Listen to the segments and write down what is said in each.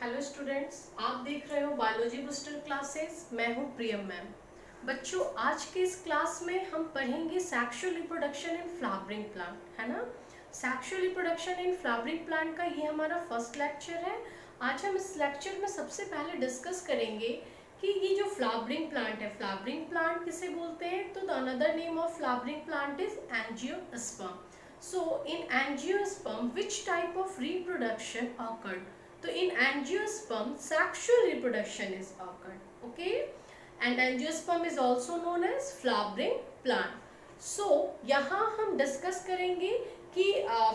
Hello students, आप देख रहे हो बायोलॉजी बूस्टर क्लासेस। मैं हूँ प्रियम मैम। बच्चों, आज के इस क्लास में हम पढ़ेंगे sexual reproduction in flowering plant, है ना। Sexual reproduction in flowering plant का ये हमारा फर्स्ट लेक्चर है। आज हम इस लेक्चर में सबसे पहले डिस्कस करेंगे कि ये जो फ्लावरिंग प्लांट है, फ्लावरिंग प्लांट किसे बोलते हैं। तो the another name of flowering plant is angiosperm. So in angiosperm which type of reproduction occurred? So in angiosperm, sexual reproduction is occurred. Okay, and angiosperm is also known as flowering plant. So यहाँ हम discuss करेंगे कि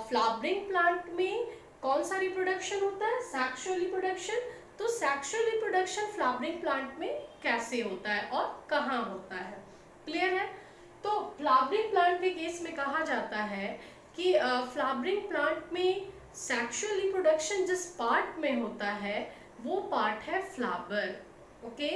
flowering plant में कौन सा reproduction होता है, sexual reproduction. तो सेक्सुअल रिप्रोडक्शन फ्लावरिंग प्लांट में कैसे होता है और कहाँ होता है, क्लियर है। तो फ्लावरिंग प्लांट के केस में कहा जाता है कि फ्लावरिंग प्लांट में सेक्सुअल रिप्रोडक्शन जिस पार्ट में होता है वो पार्ट है flower. Okay,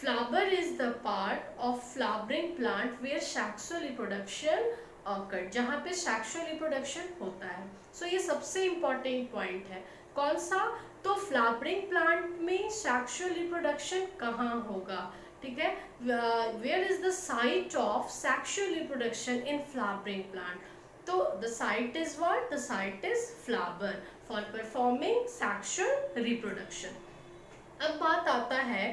flower is the part of flowering plant where sexual reproduction occur, जहाँ पे सेक्सुअल रिप्रोडक्शन होता है। सो ये सबसे इंपॉर्टेंट पॉइंट है। कौन सा? तो फ्लावरिंग प्लांट में सेक्सुअल रिप्रोडक्शन कहाँ होगा, ठीक है। Where is the site of sexual reproduction in flowering plant? तो the site is what? The site is flower for performing sexual reproduction. अब बात आता है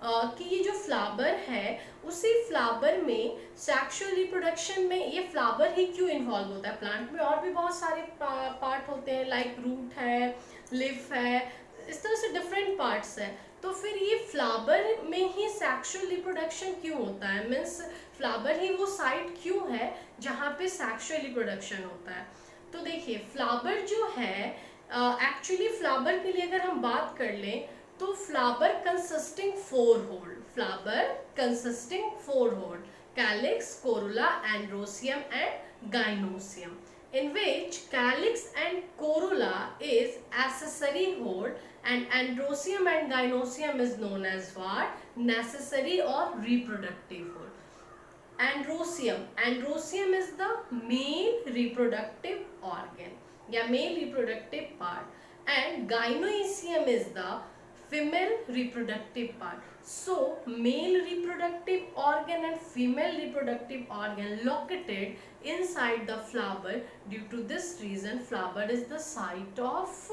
कि ये जो फ्लावर है उसी फ्लावर में सेक्सुअल रिप्रोडक्शन में ये फ्लावर ही क्यों इन्वॉल्व होता है। प्लांट में और भी बहुत सारे पार्ट होते हैं, लाइक रूट है, लिफ है, इस तरह से डिफरेंट पार्ट्स हैं। तो फिर ये फ्लावर में ही सेक्सुअल रिप्रोडक्शन क्यों होता है, मीन्स फ्लावर ही वो साइट क्यों है जहाँ पे सेक्सुअल रिप्रोडक्शन होता है। तो देखिए, फ्लावर जो है एक्चुअली फ्लावर के लिए अगर हम बात कर लें तो flower consisting four hold, flower consisting four hold, calyx, corolla, androsium and gynosium, in which calyx and corolla is accessory hold and androsium and gynosium is known as what? Necessary or reproductive hold. Androsium is the male reproductive organ या male reproductive part and gynosium is the female reproductive part. So male reproductive organ and female reproductive organ located inside the flower. Due to this reason flower is the site of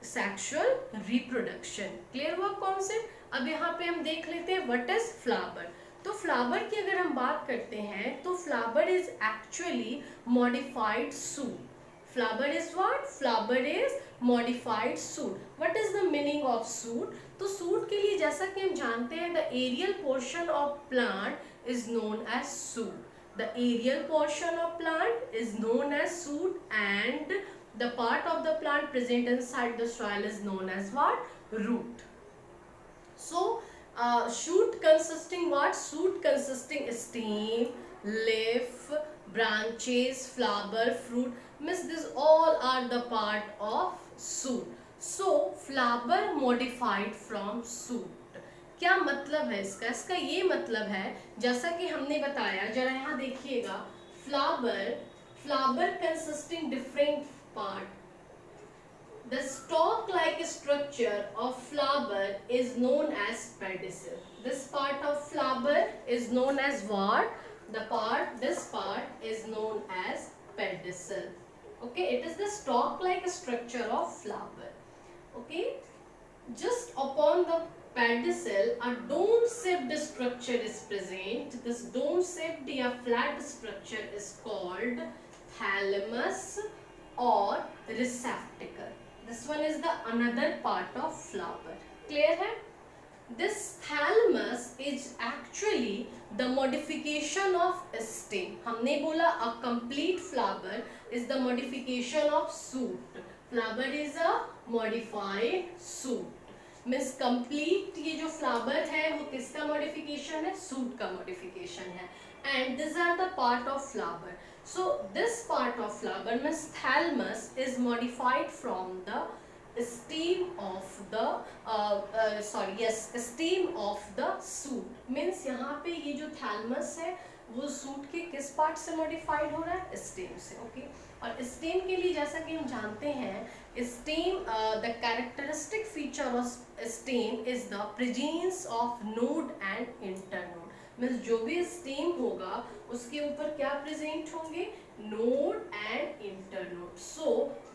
sexual reproduction. Clear हुआ concept? अब यहाँ पे हम देख लेते हैं what is flower. तो flower की अगर हम बात करते हैं तो flower is actually modified shoot. Flower is what? Flower is modified shoot. What is the meaning of shoot? तो सूट के लिए जैसा कि हम जानते हैं the aerial portion of plant is known as shoot. The aerial portion of plant is known as shoot and the part of the plant present inside the soil is known as what? Root. So shoot consisting what? Shoot consisting stem, leaf, branches, flower, fruit, means this all are the part of shoot. So flower modified from shoot. क्या मतलब है इसका? इसका ये मतलब है, जैसा कि हमने बताया, जरा यहाँ देखिएगा, flower consisting different part. The stalk-like structure of flower is known as pedicel. This part of flower is known as what? This part is known as pedicel. Okay, it is the stalk-like structure of flower. Okay, just upon the pedicel, a dome-shaped structure is present. This dome-shaped or flat structure is called thalamus or receptacle. This one is the another part of flower. Clear है? This thalamus is actually the modification of stem. हमने बोला a complete flower is the modification of shoot. Flower is a modified shoot. Means complete ये जो flower है वो किसका modification है? shoot का modification है. And these are the part of flower. So this part of flower means thalamus is modified from the stem of the stem of the shoot. Means यहाँ पे ये जो thalamus है वो सूट के किस पार्ट से मॉडिफाइड हो रहा है, स्टेम से। ओके, और स्टेम के लिए जैसा कि हम जानते हैं, stem the characteristic feature of stem is the presence of node and internode. Means जो भी स्टेम होगा उसके ऊपर क्या प्रेजेंट होंगे, node and internode. So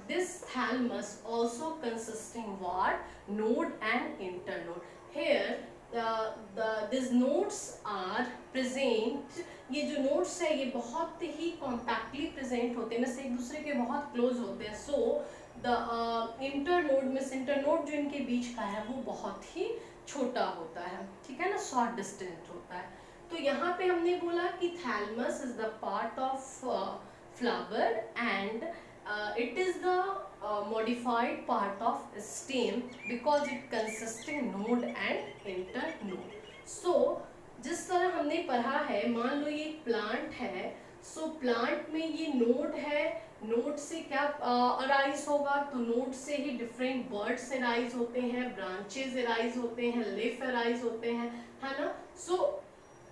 this thalamus also consisting what, node and internode. Here these nodes are present, ये जो nodes है ये बहुत ही compactly present होते हैं, एक दूसरे के बहुत close होते हैं। So the internode में internode जो इनके बीच का है वो बहुत ही छोटा होता है, ठीक है ना, short distance होता है। तो यहाँ पे हमने बोला कि thalamus is the part of flower and it is the modified part of stem because it consisting node and internode. So जिस तरह हमने पढ़ा है, मान लो ये प्लांट है, सो प्लांट में ये नोड है, नोड से क्या अराइज होगा, तो नोड से ही डिफरेंट बर्ड्स अराइज होते हैं, ब्रांचेस अराइज होते हैं, लीफ अराइज होते हैं, है ना। सो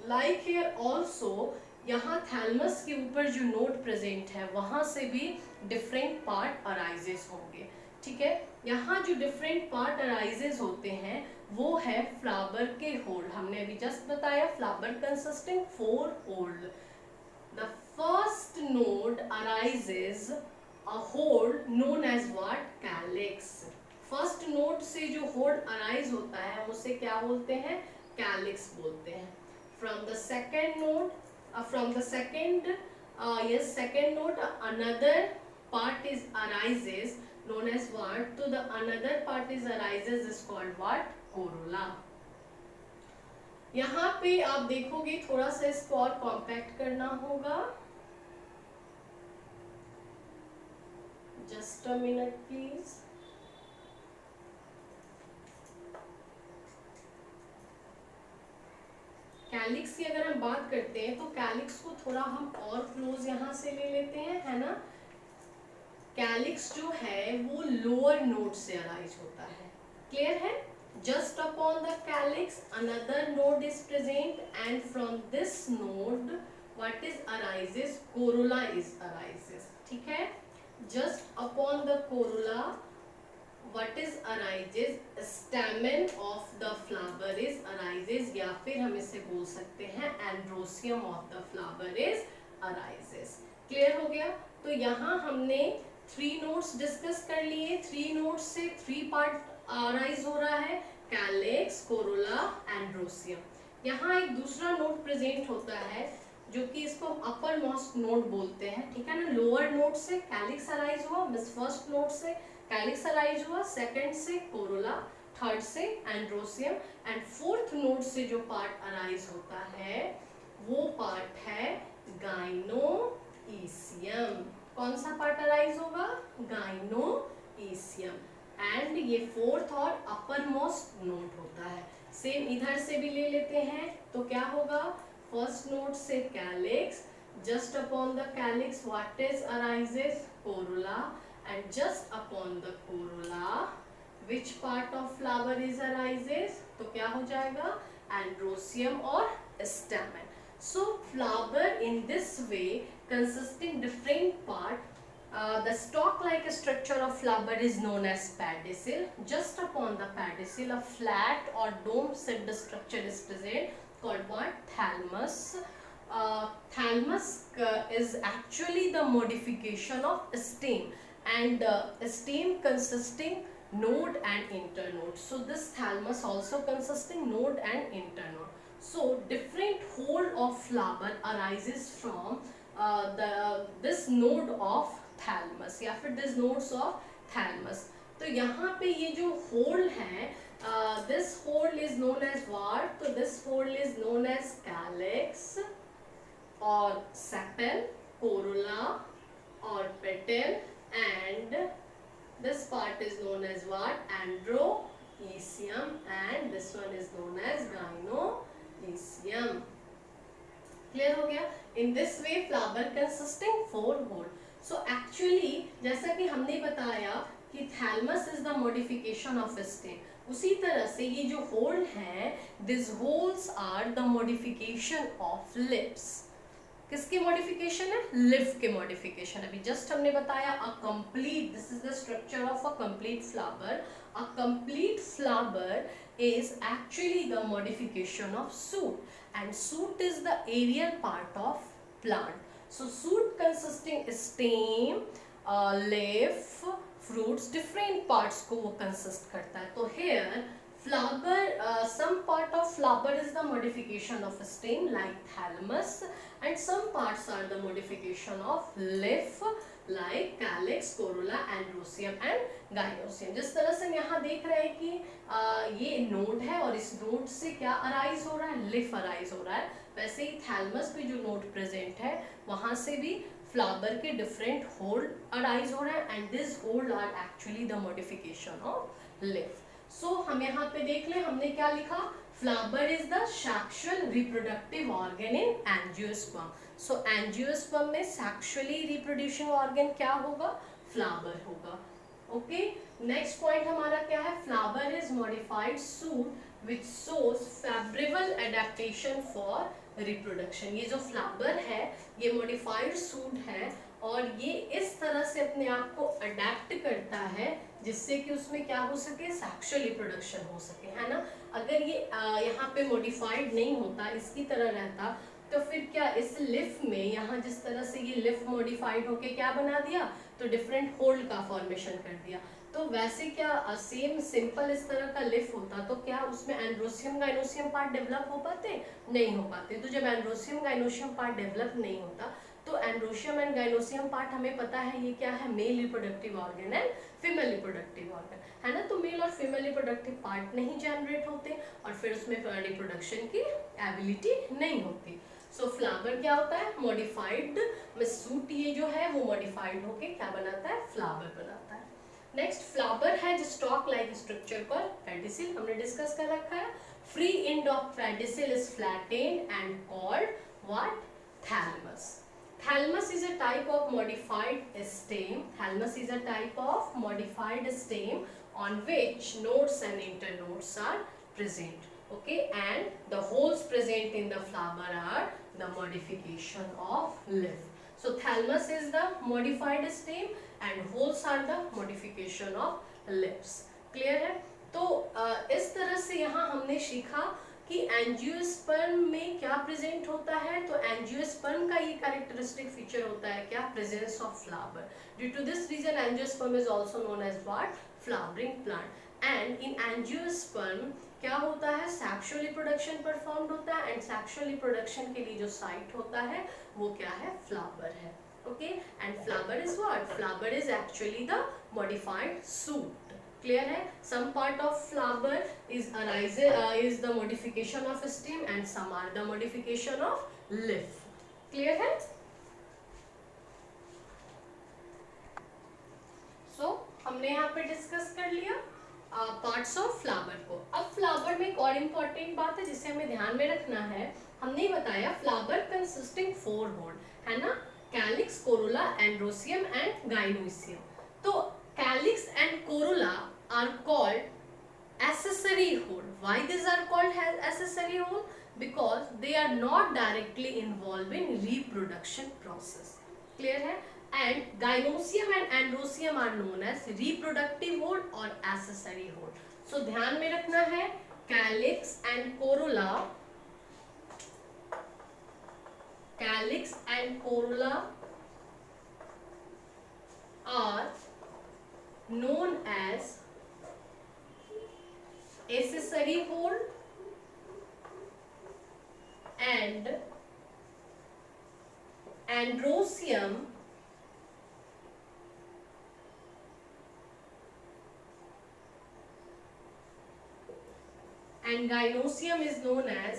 लाइक हियर ऑल्सो, यहाँ थैलमस के ऊपर जो नोड प्रेजेंट है वहां से भी डिफरेंट पार्ट अराइजेस होंगे, ठीक है। यहाँ जो डिफरेंट पार्ट अराइजेस होते हैं वो है फ्लावर के होल। हमने अभी जस्ट बताया flower consisting 4 whorl. The first node arises a whorl known as what, calyx. First node से जो होल अराइज होता है उसे क्या बोलते हैं, कैलिक्स बोलते हैं। From the second node, from the second second node another part is arises known as what, to the another part is arises is called what, corolla। यहाँ पे आप देखोगे थोड़ा सा इसको और कॉम्पैक्ट करना होगा, just a minute please. Calyx की अगर हम बात करते हैं तो कैलिक्स को थोड़ा हम और क्लोज यहाँ से ले लेते हैं, है ना। कैलिक्स जो है वो लोअर नोड से अराइज होता है, क्लियर है। Just upon the calyx another node is present and from this node what is arises, Corolla is arises, ठीक है। Just upon the Corolla what is arises, stamen of the flower is arises, या फिर हम इसे बोल सकते हैं androsium of the flower is arises। Clear हो गया। तो यहाँ हमने 3 नोड्स डिस्कस कर लिए, 3 नोड्स से 3 पार्ट अराइज हो रहा है, कैलिक्स, कोरोला, एंड्रोसियम। यहाँ एक दूसरा नोड प्रेजेंट होता है जो कि इसको अपर मोस्ट नोड बोलते हैं, ठीक है ना। लोअर नोड से कैलिक्स अराइज हुआ, मिस फर्स्ट नोड से कैलिक्स अराइज हुआ, सेकंड से कोरोला, थर्ड से एंड्रोसियम, एंड फोर्थ नोड से जो पार्ट अराइज होता है वो पार्ट है गाइनोईसियम। कौन सा पार्ट अराइज होगा, गाइनोईसियम। एंड ये फोर्थ और अपर मोस्ट नोड होता है। सेम इधर से भी ले लेते हैं तो क्या होगा, फर्स्ट नोड से calyx, just upon the calyx what is arises, Corolla, and just upon the corolla which part of flower is arises, तो क्या हो जाएगा, androsium और stamen। So flower in this way consisting different part, the stalk like structure of flower is known as pedicel। Just upon the pedicel a flat or dome shaped structure is present called what, thalamus। Thalamus is actually the modification of stem and stem consisting node and internode। So this thalamus also consisting node and internode। So different hole of flower arises from this node of thalamus या फिर this nodes of thalamus। तो यहाँ पे ये जो hole है, this hole is known as what, तो this hole is known as calyx और sepal, corolla और petal, and this part is known as what, androecium, and this one is known as gynoecium। Clear हो गया। In this way flower consisting 4 whorl. So actually जैसा कि हमने बताया कि thalamus is the modification of stem, उसी तरह से ये जो होल है, this whorls are the modification of leaves. किसकी मॉडिफिकेशन है? लिफ के मॉडिफिकेशन। अभी जस्ट हमने बताया a complete, this is the structure of a complete flower. A complete flower is actually the modification of shoot, and shoot is the aerial part of plant. So shoot consisting stem, leaf, fruits, different parts को वो consist करता है। तो here flower, some part of flower is the modification of stem like thalamus, and some parts are the modification of leaf like calyx, corolla, androsium and gynosium। जिस तरह से हम यहाँ देख रहे हैं कि ये नोड है और इस नोड से क्या अराइज हो रहा है? लिफ अराइज हो रहा है। वैसे ही थैलमस पे जो नोड प्रेजेंट है वहां से भी फ्लावर के डिफरेंट होल अराइज हो रहा है, and this whorl are actually the modification of leaf. So हम यहाँ पे देख लें, हमने क्या लिखा? Flower is the sexual reproductive organ in angiosperm. So angiosperm में सेक्सुअली रिप्रोड्यूसिंग ऑर्गन क्या होगा? फ्लावर होगा। ओके, नेक्स्ट पॉइंट हमारा क्या है? Flower is modified suit which shows favourable adaptation for reproduction. ये जो फ्लावर है ये मॉडिफाइड सूट है और ये इस तरह से अपने आप को अडेप्ट करता है जिससे कि उसमें क्या हो सके? सेक्सुअल रिप्रोडक्शन हो सके, है ना। अगर ये यहाँ पे मॉडिफाइड नहीं होता, इसकी तरह रहता, तो फिर क्या इस लिफ में यहाँ जिस तरह से ये लिफ मॉडिफाइड होके क्या बना दिया? तो डिफरेंट होल्ड का फॉर्मेशन कर दिया। तो वैसे क्या सेम सिंपल इस तरह का लिफ होता तो क्या उसमें एंड्रोसियम गाइनोसियम पार्ट डेवलप हो पाते? नहीं हो पाते। तो जब एंड्रोसियम गाइनोसियम पार्ट डेवलप नहीं होता तो एंड्रोसियम एंड गाइनोसियम पार्ट हमें पता है ये क्या है? Male reproductive organ and female reproductive organ, है ना। तो मेल और फीमेल रिप्रोडक्टिव पार्ट नहीं जनरेट होते और फिर उसमें रिप्रोडक्शन की एबिलिटी नहीं होती। सो फ्लावर क्या होता है? मॉडिफाइड में सूट ये जो है वो मॉडिफाइड होके क्या बनाता है? फ्लावर बनाता है। नेक्स्ट फ्लावर है जो स्टॉक लाइक स्ट्रक्चर पर पेडिसिल, हमने डिस्कस कर रखा है। Free end of pedicel is flattened and called what? Thalamus. Thalamus is a type of modified stem. Thalamus is a type of modified stem on which nodes and internodes are present. Okay, and the holes present in the flower are the modification of leaf. So thalamus is the modified stem and holes are the modification of leaves. Clear है? तो इस तरह से यहाँ हमने सीखा कि angiosperm में क्या प्रेजेंट होता है। तो एंजियोस्पर्म का ये कैरेक्टरिस्टिक फीचर होता है क्या? Presence of flower. Due to this reason angiosperm is also known as what? Flowering plant. And in angiosperm क्या होता है? सेक्सुअल रिप्रोडक्शन परफॉर्म्ड होता है एंड सेक्सुअल रिप्रोडक्शन के लिए जो साइट होता है वो क्या है? फ्लावर है। Okay, and flower is what? Flower is actually the modified shoot. Clear है? Some part of flower is the modification of stem and some are the modification of leaf. Clear है? सो हमने यहाँ पे डिस्कस कर लिया parts of flower को। अब flower में एक और इम्पोर्टेंट बात है जिसे हमें ध्यान में रखना है। हमने बताया फ्लावर कंसिस्टिंग 4 होल, है ना। Calyx, corolla, androecium and gynoecium. तो calyx and corolla are called accessory hole. Why these are called accessory hole? Because they are not directly involved in reproduction process. Clear है? And gynosium and androsium are known as reproductive hole और accessory hole. So ध्यान में रखना है calyx and corolla are known as accessory hole and androsium and gynosium is known as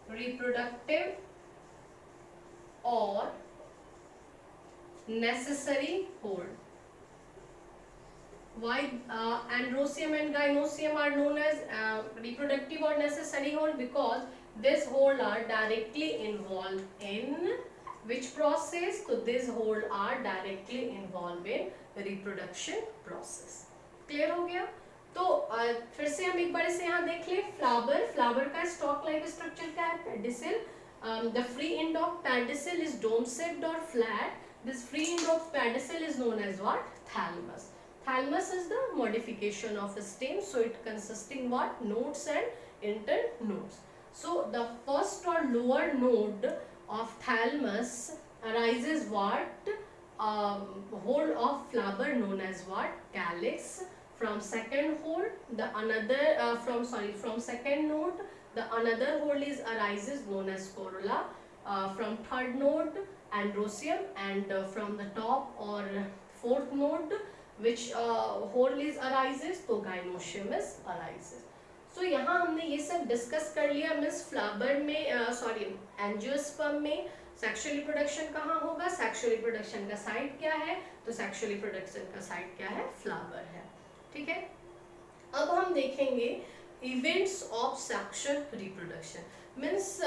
reproductive or necessary hole. Why androcium and gynocium are known as reproductive or necessary hole? Because this hole are directly involved in which process? So this hole are directly involved in reproduction process. Clear हो गया? तो फिर से हम एक बार इसे यहाँ देख ले. फ्लावर का स्टॉक लाइक स्ट्रक्चर क्या है? Pedicel. The free end of pedicel is dome-shaped or flat. This free end of pedicel is known as what? Thalamus. Thalamus is the modification of a stem, so it consisting what? Nodes and internodes. So the first or lower node of thalamus arises what? Hole of flower known as what? Calyx. From second hole, the another from second node, the another hole is arises known as corolla. From third node, androcium, and from the top or fourth node, which hole is arises, तो gynocium is arises. So यहाँ हमने ये सब discuss कर लिया. Miss flower में angiosperm में sexual reproduction कहाँ होगा? सेक्सुअल रिप्रोडक्शन का साइट क्या है? तो सेक्सुअल रिप्रोडक्शन का साइट क्या है? फ्लावर है. ठीक है. अब हम देखेंगे events of sexual reproduction. Means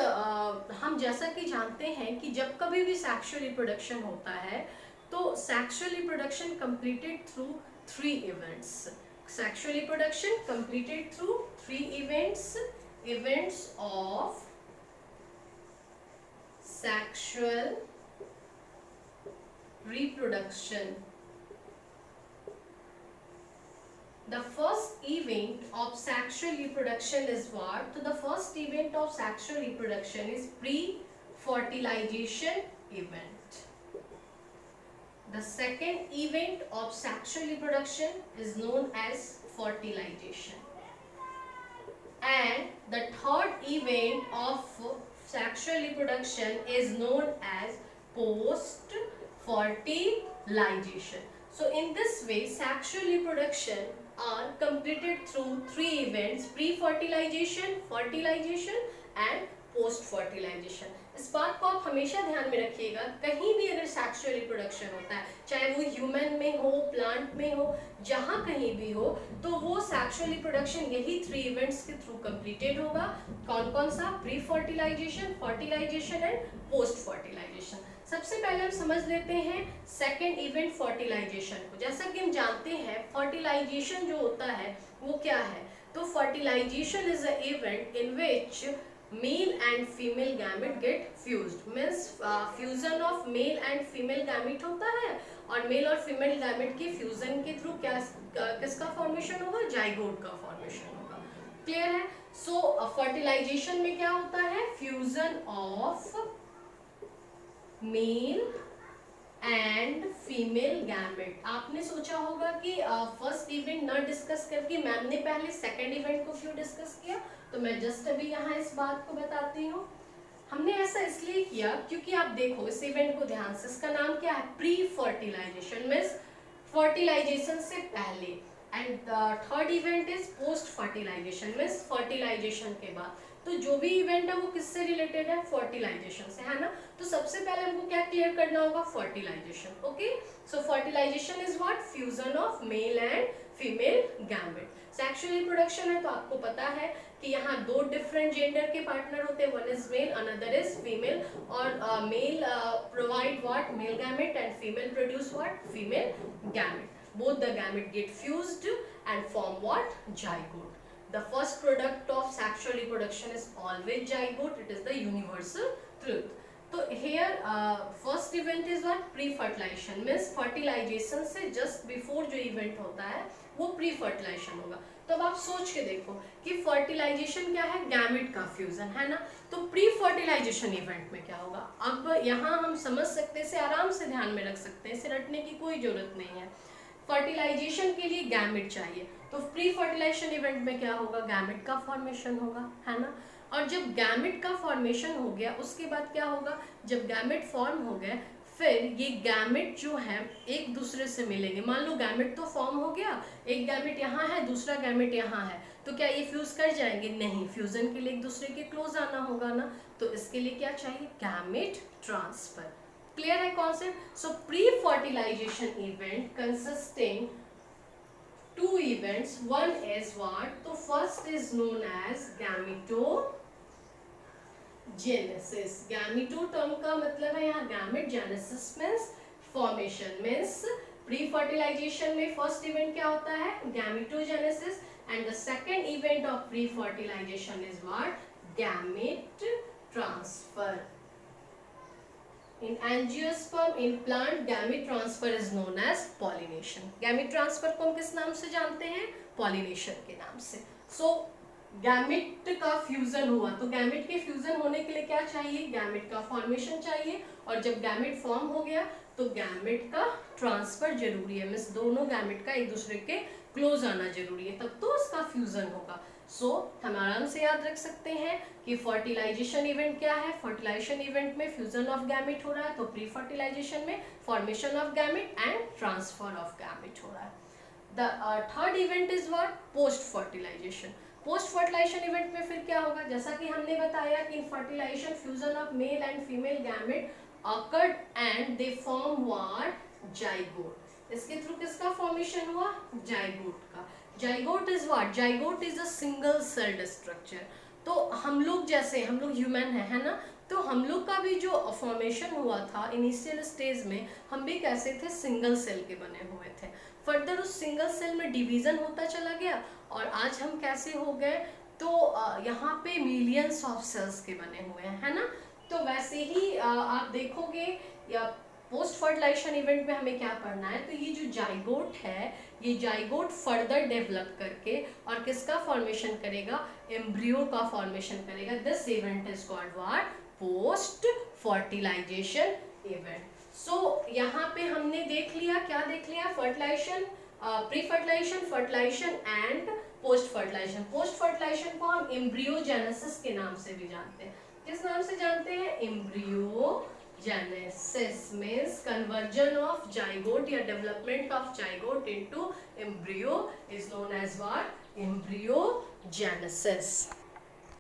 हम जैसा कि जानते हैं कि जब कभी भी सेक्सुअल रिप्रोडक्शन होता है तो sexual reproduction completed through 3 events. Sexual reproduction completed through 3 events of sexual reproduction. The first event of sexual reproduction is what? So the first event of sexual reproduction is pre-fertilization event. The second event of sexual reproduction is known as fertilization. And the third event of sexual reproduction is known as post-fertilization. So in this way, sexual reproduction are completed through 3 events: pre-fertilization, fertilization and post-fertilization. इस बात को आप हमेशा ध्यान में रखिएगा. कहीं भी अगर सेक्सुअल रिप्रोडक्शन होता है, चाहे वो ह्यूमन में हो, प्लांट में हो, जहाँ कहीं भी हो, तो वो सेक्सुअल रिप्रोडक्शन यही 3 इवेंट्स के थ्रू कंप्लीटेड होगा. कौन कौन सा? Pre fertilization, fertilization and post fertilization. सबसे पहले हम समझ लेते हैं सेकेंड इवेंट फर्टिलाइजेशन को. जैसा कि हम जानते हैं फर्टिलाइजेशन जो होता है वो क्या है? तो fertilization is a event in which male and female gamete get fused. Means fusion of male and female gamete होता है और मेल और फीमेल गैमेट के फ्यूजन के थ्रू क्या किसका फॉर्मेशन होगा? जाइगोट का फॉर्मेशन होगा. क्लियर है? सो फर्टिलाइजेशन में क्या होता है? Fusion of male and female gamete. आपने सोचा होगा कि फर्स्ट इवेंट न डिस्कस करके मैम ने पहले सेकेंड इवेंट को क्यों डिस्कस किया. तो मैं जस्ट अभी यहाँ इस बात को बताती हूँ. हमने ऐसा इसलिए किया क्योंकि आप देखो इस इवेंट को ध्यान से. इसका नाम क्या है? Pre fertilisation. मीन्स फर्टिलाइजेशन से पहले. And third event is post fertilization. Means fertilization के बाद. तो जो भी इवेंट है वो किससे रिलेटेड है? फर्टिलाइजेशन से, है ना. तो सबसे पहले हमको क्या क्लियर करना होगा? Fertilization. Okay. So fertilization is what? Fusion of male and female gamete. Sexual reproduction है तो आपको पता है कि यहाँ 2 डिफरेंट जेंडर के पार्टनर होते हैं. One is male, another is female. और male provide what? Male gamete and female produce what? Female gamete. Both the gamete get fused and form what? Zygote. The first product of sexual reproduction is always zygote. It is the universal truth. So here first event is what? Pre-fertilization. Means fertilization से just before जो event होता है वो pre-fertilization होगा. तो अब आप सोच के देखो कि fertilization क्या है? गैमेट का फ्यूजन, है ना. तो pre-fertilization event में क्या होगा? अब यहाँ हम समझ सकते हैं, इसे आराम से ध्यान में रख सकते हैं, इसे रटने की कोई जरूरत नहीं है. फर्टिलाइजेशन के लिए गैमेट चाहिए तो प्री फर्टिलाइजेशन इवेंट में क्या होगा? गैमेट का फॉर्मेशन होगा, है ना. और जब गैमेट का फॉर्मेशन हो गया उसके बाद क्या होगा? जब गैमेट फॉर्म हो गए फिर ये गैमेट जो है एक दूसरे से मिलेंगे. मान लो गैमेट तो फॉर्म हो गया, एक गैमेट यहाँ है, दूसरा गैमेट यहाँ है, तो क्या ये फ्यूज कर जाएंगे? नहीं. फ्यूजन के लिए एक दूसरे के क्लोज आना होगा ना. तो इसके लिए क्या चाहिए? Gamete transfer. क्लियर है concept? So pre fertilization event consisting two events. One is what? तो first is known as gametogenesis. Gameto term का मतलब है यहाँ gamete, genesis means formation, means pre-fertilization में first event क्या होता है? Gametogenesis. And the second event of pre-fertilization is what? Gamete transfer. In angiosperm in plant, gamete transfer is known as pollination. Gamete transfer को हम किस नाम से जानते हैं? Pollination के नाम से. So गैमेट का फ्यूजन हुआ, तो गैमेट के फ्यूजन होने के लिए क्या चाहिए? गैमेट का फॉर्मेशन चाहिए, और जब गैमेट फॉर्म हो गया तो गैमेट का ट्रांसफर जरूरी है, मींस दोनों गैमेट का एक दूसरे के क्लोज आना जरूरी है, तब तो उसका फ्यूजन होगा. सो हम आराम से याद रख सकते हैं कि फर्टिलाइजेशन इवेंट क्या है. फर्टिलाइजेशन इवेंट में फ्यूजन ऑफ गैमेट हो रहा है, तो प्री फर्टिलाइजेशन में formation of gamete and transfer of gamete हो रहा है. The third event is what? Post fertilization. Post fertilization event में फिर क्या होगा? जैसा कि हमने बताया कि in fertilization fusion of male and female gamete occurred and they form what? Zygote. इसके थ्रू किसका फॉर्मेशन हुआ? जाइगोट का. Zygote is what? Zygote is a single celled structure. तो हम लोग जैसे, हम लोग ह्यूमन है ना, तो हम लोग का भी जो फॉर्मेशन हुआ था इनिशियल स्टेज में, हम भी कैसे थे? सिंगल सेल के बने हुए थे. फर्दर उस सिंगल सेल में डिवीजन होता चला गया, और आज हम कैसे हो गए? तो यहाँ पे मिलियंस ऑफ सेल्स के बने हुए हैं, है ना. तो वैसे ही आप देखोगे या पोस्ट फर्टिलाइजेशन इवेंट में हमें क्या पढ़ना है, तो ये जो जाइगोट है, ये जाइगोट फर्दर डेवलप करके और किसका फॉर्मेशन करेगा? एम्ब्रियो का फॉर्मेशन करेगा. This event is called what? Post fertilization event. So यहाँ पे हमने देख लिया, क्या देख लिया? Fertilization, pre fertilization, fertilization and post fertilization. Post fertilization को हम एम्ब्रियोजेनेसिस के नाम से भी जानते हैं. किस नाम से जानते हैं? Embryogenesis means conversion of zygote या development of zygote into embryo is known as what? Embryogenesis.